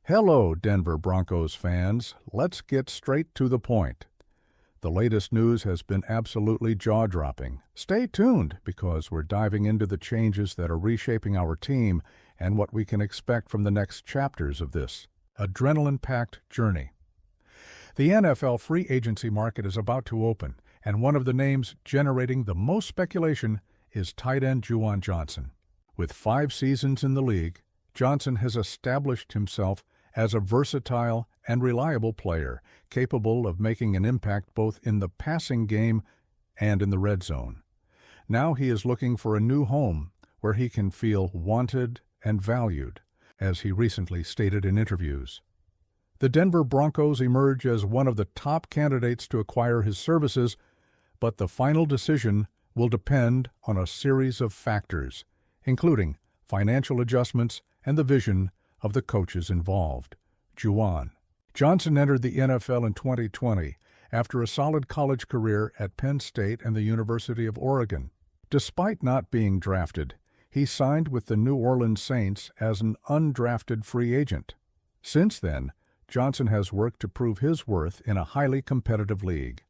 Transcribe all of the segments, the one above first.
Hello, Denver Broncos fans. Let's get straight to the point. The latest news has been absolutely jaw-dropping. Stay tuned because we're diving into the changes that are reshaping our team and what we can expect from the next chapters of this adrenaline-packed journey. The NFL free agency market is about to open, and one of the names generating the most speculation is tight end Juwan Johnson. With 5 seasons in the league, Johnson has established himself as a versatile and reliable player, capable of making an impact both in the passing game and in the red zone. Now he is looking for a new home where he can feel wanted and valued, as he recently stated in interviews. The Denver Broncos emerge as one of the top candidates to acquire his services, but the final decision will depend on a series of factors, including financial adjustments and the vision of the coaches involved. Juwan Johnson entered the NFL in 2020 after a solid college career at Penn State and the University of Oregon. Despite not being drafted, he signed with the New Orleans Saints as an undrafted free agent. Since then, Johnson has worked to prove his worth in a highly competitive league.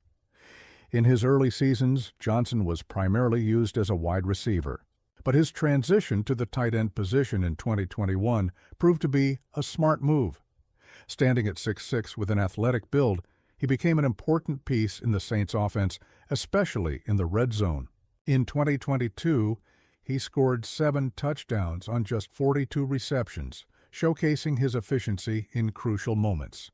In his early seasons, Johnson was primarily used as a wide receiver, but his transition to the tight end position in 2021 proved to be a smart move. Standing at 6'6" with an athletic build, he became an important piece in the Saints' offense, especially in the red zone. In 2022, he scored 7 touchdowns on just 42 receptions, showcasing his efficiency in crucial moments.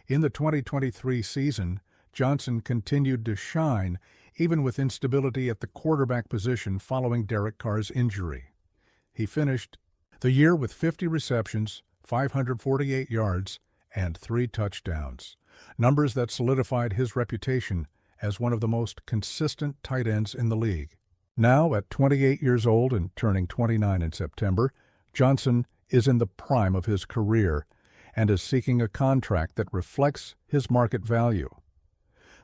In the 2023 season, Johnson continued to shine, even with instability at the quarterback position following Derek Carr's injury. He finished the year with 50 receptions, 548 yards, and 3 touchdowns, numbers that solidified his reputation as one of the most consistent tight ends in the league. Now, at 28 years old and turning 29 in September, Johnson is in the prime of his career and is seeking a contract that reflects his market value.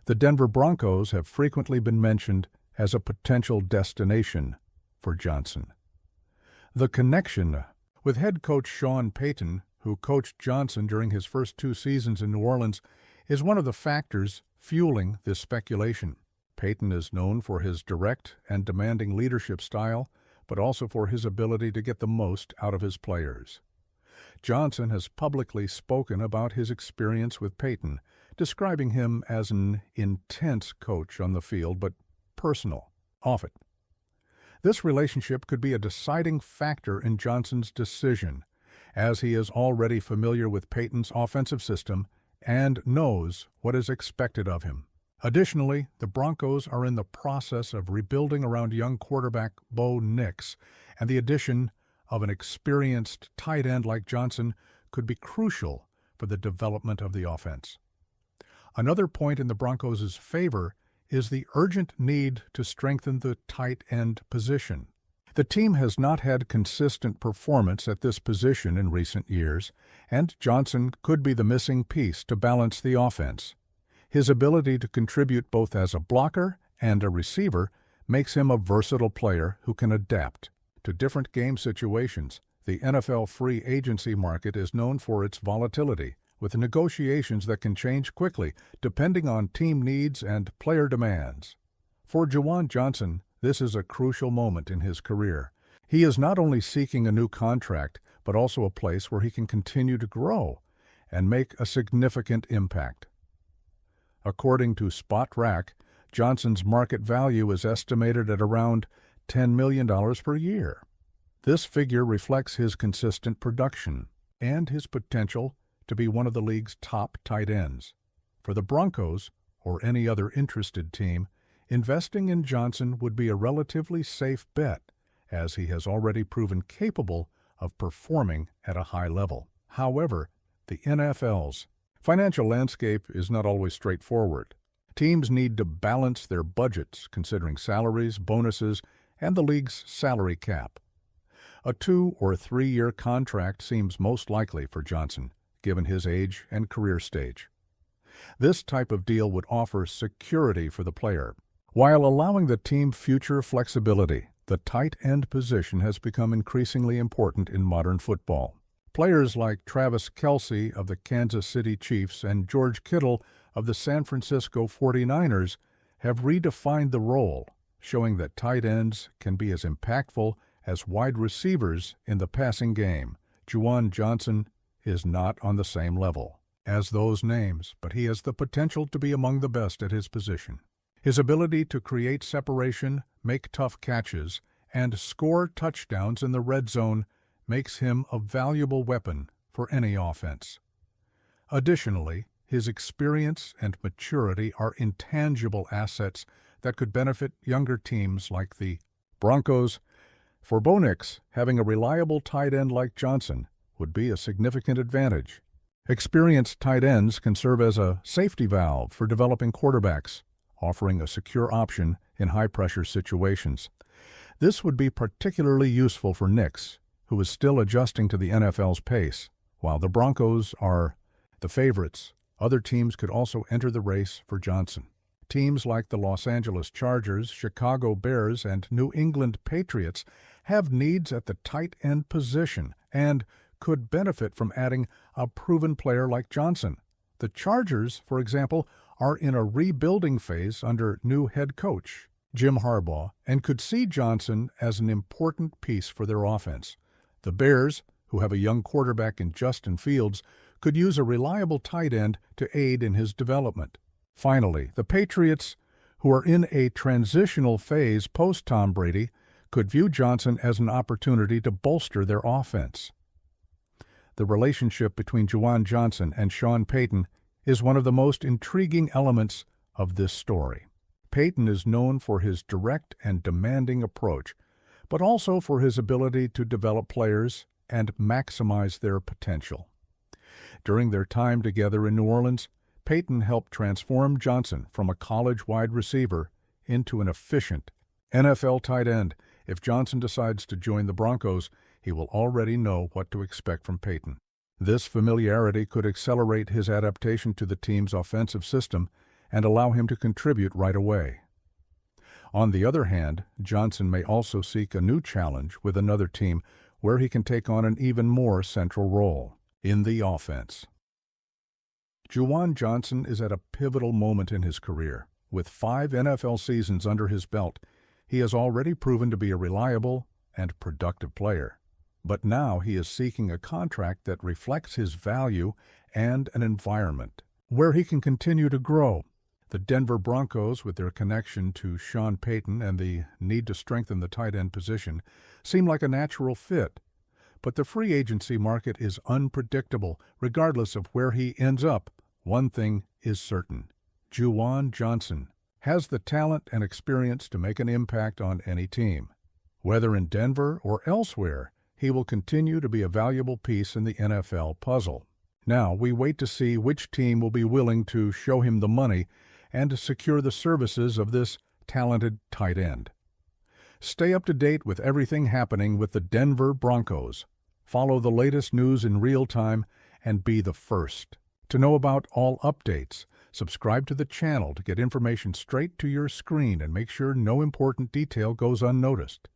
The Denver Broncos have frequently been mentioned as a potential destination for Johnson. The connection with head coach Sean Payton, who coached Johnson during his first 2 seasons in New Orleans, is one of the factors fueling this speculation. Payton is known for his direct and demanding leadership style, but also for his ability to get the most out of his players. Johnson has publicly spoken about his experience with Payton, describing him as an intense coach on the field, but personal, off it. This relationship could be a deciding factor in Johnson's decision, as he is already familiar with Payton's offensive system and knows what is expected of him. Additionally, the Broncos are in the process of rebuilding around young quarterback Bo Nix, and the addition of an experienced tight end like Johnson could be crucial for the development of the offense. Another point in the Broncos' favor is the urgent need to strengthen the tight end position. The team has not had consistent performance at this position in recent years, and Johnson could be the missing piece to balance the offense. His ability to contribute both as a blocker and a receiver makes him a versatile player who can adapt to different game situations. The NFL free agency market is known for its volatility, with negotiations that can change quickly depending on team needs and player demands. For Juwan Johnson, this is a crucial moment in his career. He is not only seeking a new contract, but also a place where he can continue to grow and make a significant impact. According to SpotRack, Johnson's market value is estimated at around $10 million per year. This figure reflects his consistent production and his potential to be one of the league's top tight ends. For the Broncos, or any other interested team, investing in Johnson would be a relatively safe bet, as he has already proven capable of performing at a high level. However, the NFL's financial landscape is not always straightforward. Teams need to balance their budgets, considering salaries, bonuses, and the league's salary cap. A 2- or 3-year contract seems most likely for Johnson, given his age and career stage. This type of deal would offer security for the player, while allowing the team future flexibility. The tight end position has become increasingly important in modern football. Players like Travis Kelce of the Kansas City Chiefs and George Kittle of the San Francisco 49ers have redefined the role, showing that tight ends can be as impactful as wide receivers in the passing game. Juwan Johnson is not on the same level as those names, but he has the potential to be among the best at his position. His ability to create separation, make tough catches, and score touchdowns in the red zone makes him a valuable weapon for any offense. Additionally, his experience and maturity are intangible assets that could benefit younger teams like the Broncos. For Bo Nix, having a reliable tight end like Johnson would be a significant advantage. Experienced tight ends can serve as a safety valve for developing quarterbacks, offering a secure option in high-pressure situations. This would be particularly useful for Nix, who is still adjusting to the NFL's pace. While the Broncos are the favorites, other teams could also enter the race for Johnson. Teams like the Los Angeles Chargers, Chicago Bears, and New England Patriots have needs at the tight end position and could benefit from adding a proven player like Johnson. The Chargers, for example, are in a rebuilding phase under new head coach Jim Harbaugh and could see Johnson as an important piece for their offense. The Bears, who have a young quarterback in Justin Fields, could use a reliable tight end to aid in his development. Finally, the Patriots, who are in a transitional phase post-Tom Brady, could view Johnson as an opportunity to bolster their offense. The relationship between Juwan Johnson and Sean Payton is one of the most intriguing elements of this story. Payton is known for his direct and demanding approach, but also for his ability to develop players and maximize their potential. During their time together in New Orleans, Payton helped transform Johnson from a college wide receiver into an efficient NFL tight end. If Johnson decides to join the Broncos, he will already know what to expect from Payton. This familiarity could accelerate his adaptation to the team's offensive system and allow him to contribute right away. On the other hand, Johnson may also seek a new challenge with another team where he can take on an even more central role in the offense. Juwan Johnson is at a pivotal moment in his career. With 5 NFL seasons under his belt, he has already proven to be a reliable and productive player. But now he is seeking a contract that reflects his value and an environment where he can continue to grow. The Denver Broncos, with their connection to Sean Payton and the need to strengthen the tight end position, seem like a natural fit. But the free agency market is unpredictable. Regardless of where he ends up, one thing is certain: Juwan Johnson has the talent and experience to make an impact on any team. Whether in Denver or elsewhere, he will continue to be a valuable piece in the NFL puzzle. Now, we wait to see which team will be willing to show him the money and to secure the services of this talented tight end. Stay up to date with everything happening with the Denver Broncos. Follow the latest news in real time and be the first to know about all updates. Subscribe to the channel to get information straight to your screen and make sure no important detail goes unnoticed.